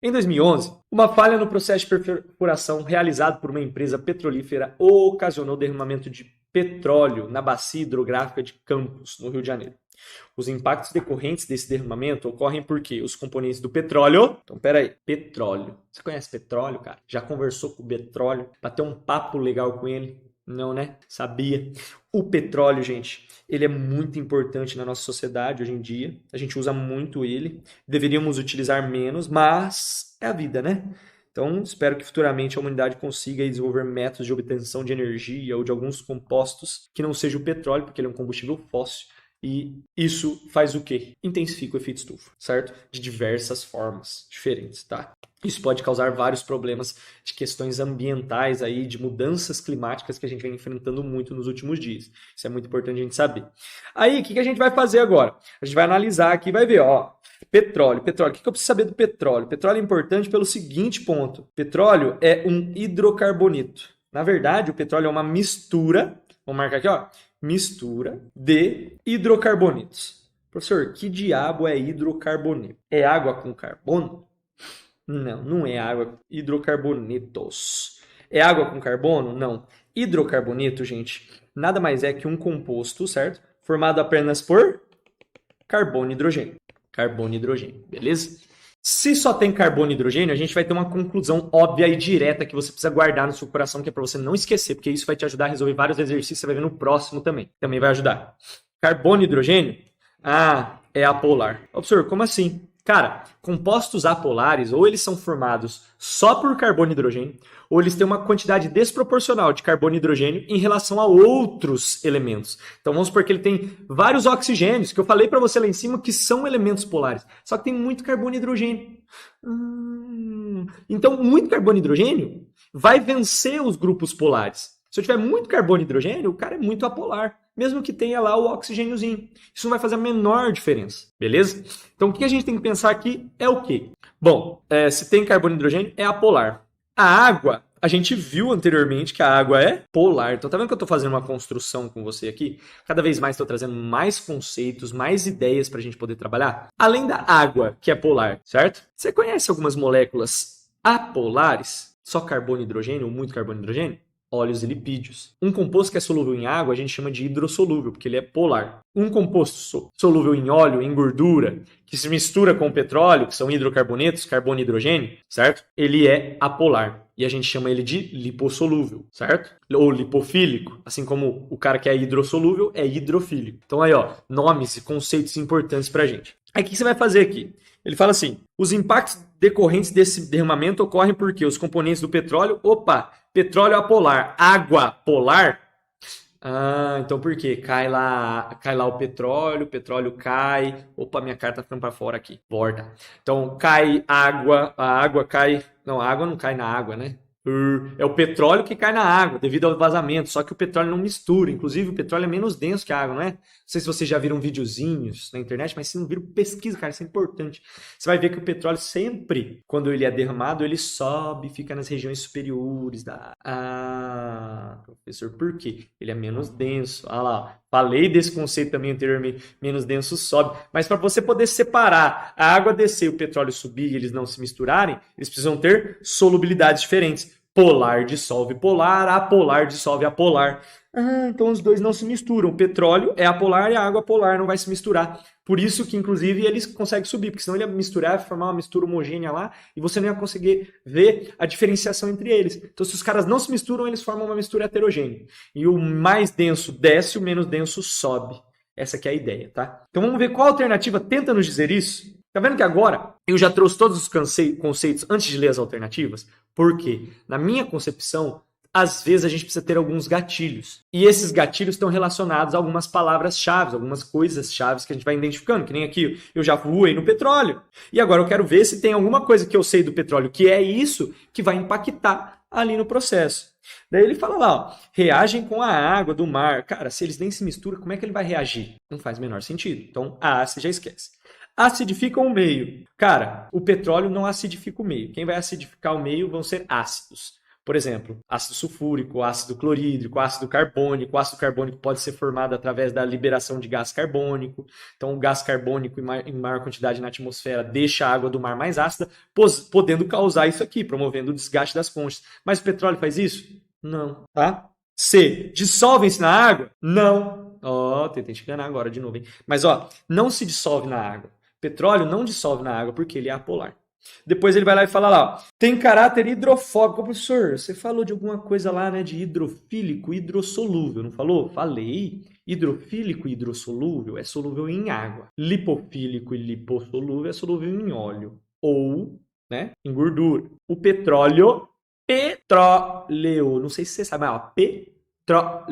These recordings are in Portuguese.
Em 2011, uma falha no processo de perfuração realizado por uma empresa petrolífera ocasionou derramamento de petróleo na bacia hidrográfica de Campos, no Rio de Janeiro. Os impactos decorrentes desse derramamento ocorrem porque os componentes do petróleo... Então, peraí. Petróleo. Você conhece petróleo, cara? Já conversou com o petróleo? Bateu um papo legal com ele? Não, né? Sabia. O petróleo, gente, ele é muito importante na nossa sociedade hoje em dia. A gente usa muito ele. Deveríamos utilizar menos, mas é a vida, né? Então, espero que futuramente a humanidade consiga desenvolver métodos de obtenção de energia ou de alguns compostos que não seja o petróleo, porque ele é um combustível fóssil. E isso faz o quê? Intensifica o efeito estufa, certo? De diversas formas diferentes, tá? Isso pode causar vários problemas de questões ambientais aí, de mudanças climáticas que a gente vem enfrentando muito nos últimos dias. Isso é muito importante a gente saber. Aí, o que a gente vai fazer agora? A gente vai analisar aqui e vai ver, ó, petróleo. O que eu preciso saber do petróleo? Petróleo é importante pelo seguinte ponto. Petróleo é um hidrocarboneto. Na verdade, o petróleo é uma mistura, vamos marcar aqui, ó, mistura de hidrocarbonetos. Professor, que diabo é hidrocarboneto? É água com carbono? Não, não é água. Hidrocarbonetos. É água com carbono? Não. Hidrocarboneto, gente, nada mais é que um composto, certo? Formado apenas por carbono e hidrogênio. Carbono e hidrogênio, beleza? Se só tem carbono e hidrogênio, a gente vai ter uma conclusão óbvia e direta que você precisa guardar no seu coração, que é para você não esquecer, porque isso vai te ajudar a resolver vários exercícios, você vai ver no próximo também. Também vai ajudar. Carbono e hidrogênio? Ah, é apolar. Ô, professor, como assim? Cara, compostos apolares, ou eles são formados só por carbono e hidrogênio, ou eles têm uma quantidade desproporcional de carbono e hidrogênio em relação a outros elementos. Então vamos supor que ele tem vários oxigênios, que eu falei para você lá em cima que são elementos polares, só que tem muito carbono e hidrogênio. Então muito carbono e hidrogênio vai vencer os grupos polares. Se eu tiver muito carbono e hidrogênio, o cara é muito apolar, mesmo que tenha lá o oxigêniozinho. Isso não vai fazer a menor diferença, beleza? Então o que a gente tem que pensar aqui é o quê? Bom, se tem carbono e hidrogênio, é apolar. A água, a gente viu anteriormente que a água é polar. Então tá vendo que eu estou fazendo uma construção com você aqui? Cada vez mais estou trazendo mais conceitos, mais ideias para a gente poder trabalhar. Além da água, que é polar, certo? Você conhece algumas moléculas apolares? Só carbono e hidrogênio, ou muito carbono e hidrogênio? Óleos e lipídios. Um composto que é solúvel em água a gente chama de hidrossolúvel, porque ele é polar. Um composto solúvel em óleo, em gordura, que se mistura com o petróleo, que são hidrocarbonetos, carbono e hidrogênio, certo? Ele é apolar. E a gente chama ele de lipossolúvel, certo? Ou lipofílico, assim como o cara que é hidrossolúvel é hidrofílico. Então aí, ó, nomes e conceitos importantes pra gente. Aí o que você vai fazer aqui? Ele fala assim, os impactos decorrentes desse derramamento ocorrem porque os componentes do petróleo, petróleo apolar, água polar. Ah, então por quê? Cai lá o petróleo cai. Opa, minha carta tá ficando para fora aqui. Volta. Então cai água, a água cai. Não, a água não cai na água, né? É o petróleo que cai na água devido ao vazamento, só que o petróleo não mistura. Inclusive, o petróleo é menos denso que a água, não é? Não sei se vocês já viram videozinhos na internet, mas se não viram, pesquisa, cara, isso é importante. Você vai ver que o petróleo sempre, quando ele é derramado, ele sobe, fica nas regiões superiores da... Ah, professor, por quê? Ele é menos denso. Ah lá, falei desse conceito também anteriormente, menos denso sobe. Mas para você poder separar a água descer e o petróleo subir e eles não se misturarem, eles precisam ter solubilidades diferentes. Polar dissolve polar, apolar dissolve apolar. Ah, então os dois não se misturam. O petróleo é apolar e a água polar não vai se misturar. Por isso que, inclusive, eles conseguem subir, porque senão ele ia misturar, formar uma mistura homogênea lá, e você não ia conseguir ver a diferenciação entre eles. Então, se os caras não se misturam, eles formam uma mistura heterogênea. E o mais denso desce, o menos denso sobe. Essa aqui é a ideia, tá? Então, vamos ver qual alternativa tenta nos dizer isso. Tá vendo que agora eu já trouxe todos os conceitos antes de ler as alternativas? Porque, na minha concepção, às vezes a gente precisa ter alguns gatilhos. E esses gatilhos estão relacionados a algumas palavras-chave, algumas coisas-chave que a gente vai identificando. Que nem aqui, eu já voei no petróleo. E agora eu quero ver se tem alguma coisa que eu sei do petróleo que é isso que vai impactar ali no processo. Daí ele fala lá, ó, reagem com a água do mar. Cara, se eles nem se misturam, como é que ele vai reagir? Não faz o menor sentido. Então, A, você já esquece. Acidifica o meio. Cara, o petróleo não acidifica o meio. Quem vai acidificar o meio vão ser ácidos. Por exemplo, ácido sulfúrico, ácido clorídrico, ácido carbônico. O ácido carbônico pode ser formado através da liberação de gás carbônico. Então, o gás carbônico em maior quantidade na atmosfera deixa a água do mar mais ácida, podendo causar isso aqui, promovendo o desgaste das conchas. Mas o petróleo faz isso? Não, tá? C. Dissolvem-se na água? Não. Ó, tentei te enganar agora de novo, hein? Mas, ó, não se dissolve na água. Petróleo não dissolve na água porque ele é apolar. Depois ele vai lá e fala lá, ó, tem caráter hidrofóbico. Professor, você falou de alguma coisa lá, né, de hidrofílico, hidrossolúvel, não falou? Falei. Hidrofílico e hidrossolúvel é solúvel em água. Lipofílico e lipossolúvel é solúvel em óleo ou, né, em gordura. O petróleo, não sei se você sabe, mas ó,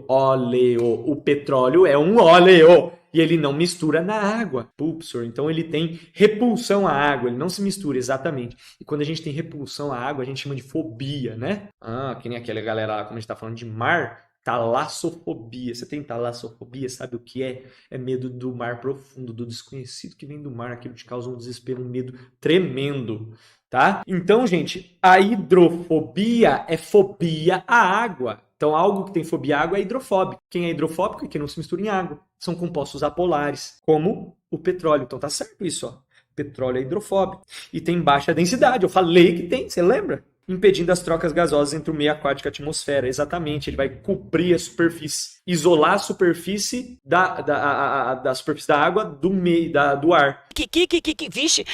óleo. O petróleo é um óleo. E ele não mistura na água, professor. Então ele tem repulsão à água, ele não se mistura exatamente. E quando a gente tem repulsão à água, a gente chama de fobia, né? Que nem aquela galera lá, como a gente tá falando de mar, talassofobia. Você tem talassofobia, sabe o que é? É medo do mar profundo, do desconhecido que vem do mar. Aquilo te causa um desespero, um medo tremendo, tá? Então, gente, a hidrofobia é fobia à água. Então, algo que tem fobia à água é hidrofóbico. Quem é hidrofóbico é quem não se mistura em água. São compostos apolares, como o petróleo. Então, tá certo isso, ó. Petróleo é hidrofóbico. E tem baixa densidade. Eu falei que tem, você lembra? Impedindo as trocas gasosas entre o meio aquático e a atmosfera. Exatamente, ele vai cobrir a superfície. Isolar a superfície da superfície da água do meio, do ar. Vixe,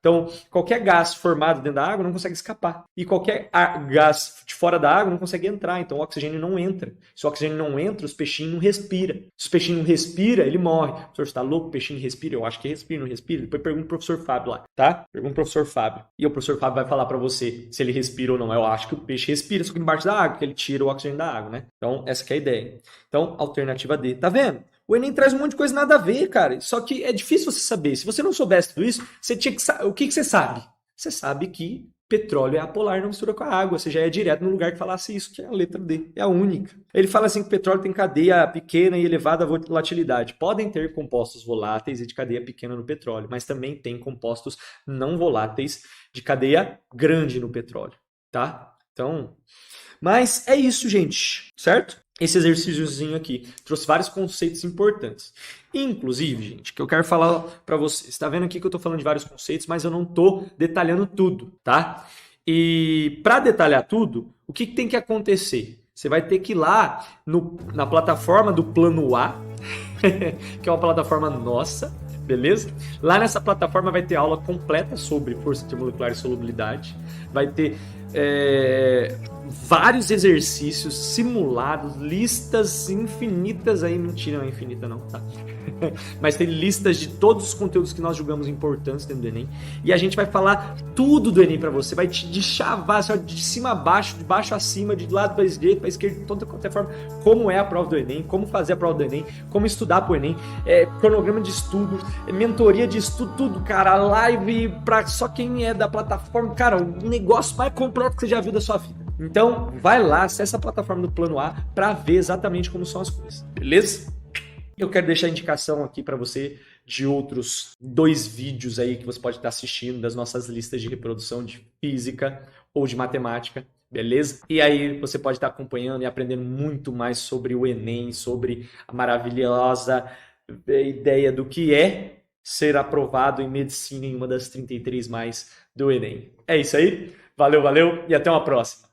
Então, qualquer gás formado dentro da água não consegue escapar. E qualquer gás de fora da água não consegue entrar. Então, o oxigênio não entra. Se o oxigênio não entra, os peixinhos não respiram. Se o peixinho não respira, ele morre. Professor, você tá louco? O peixinho respira? Eu acho que respira, não respira. Depois pergunta pro professor Fábio lá, tá? Pergunta pro professor Fábio. E o professor Fábio vai falar para você se ele respira ou não. Eu acho que o peixe respira, só que embaixo da água, porque ele tira o oxigênio da água, né? Então, essa que é a ideia. Então, alternativa D. Tá vendo? O Enem traz um monte de coisa nada a ver, cara. Só que é difícil você saber. Se você não soubesse tudo isso, você tinha que saber. O que você sabe? Você sabe que petróleo é apolar, não mistura com a água. Você já é direto no lugar que falasse isso, que é a letra D. É a única. Ele fala assim que o petróleo tem cadeia pequena e elevada volatilidade. Podem ter compostos voláteis e de cadeia pequena no petróleo, mas também tem compostos não voláteis de cadeia grande no petróleo, tá? Então, mas é isso, gente, certo? Esse exercíciozinho aqui trouxe vários conceitos importantes. Inclusive, gente, que eu quero falar para vocês. Está vendo aqui que eu estou falando de vários conceitos, mas eu não estou detalhando tudo, tá? E para detalhar tudo, o que tem que acontecer? Você vai ter que ir lá na plataforma do Plano A, que é uma plataforma nossa, beleza? Lá nessa plataforma vai ter aula completa sobre força intermolecular e solubilidade. Vai ter vários exercícios simulados, listas infinitas aí, mentira, não é infinita não, tá? Mas tem listas de todos os conteúdos que nós julgamos importantes dentro do Enem, e a gente vai falar tudo do Enem para você, vai te deschavar de cima a baixo, de baixo a cima, de lado para direita, para esquerda, de toda qualquer forma, como é a prova do Enem, como fazer a prova do Enem, como estudar para o Enem, cronograma de estudo, mentoria de estudo, tudo, cara, live para só quem é da plataforma, cara, o negócio mais completo que você já viu da sua vida. Então, vai lá, acessa a plataforma do Plano A para ver exatamente como são as coisas, beleza? Eu quero deixar a indicação aqui para você de outros 2 vídeos aí que você pode estar assistindo das nossas listas de reprodução de física ou de matemática, beleza? E aí você pode estar acompanhando e aprendendo muito mais sobre o Enem, sobre a maravilhosa ideia do que é ser aprovado em medicina em uma das 33 mais do Enem. É isso aí? Valeu, valeu e até uma próxima!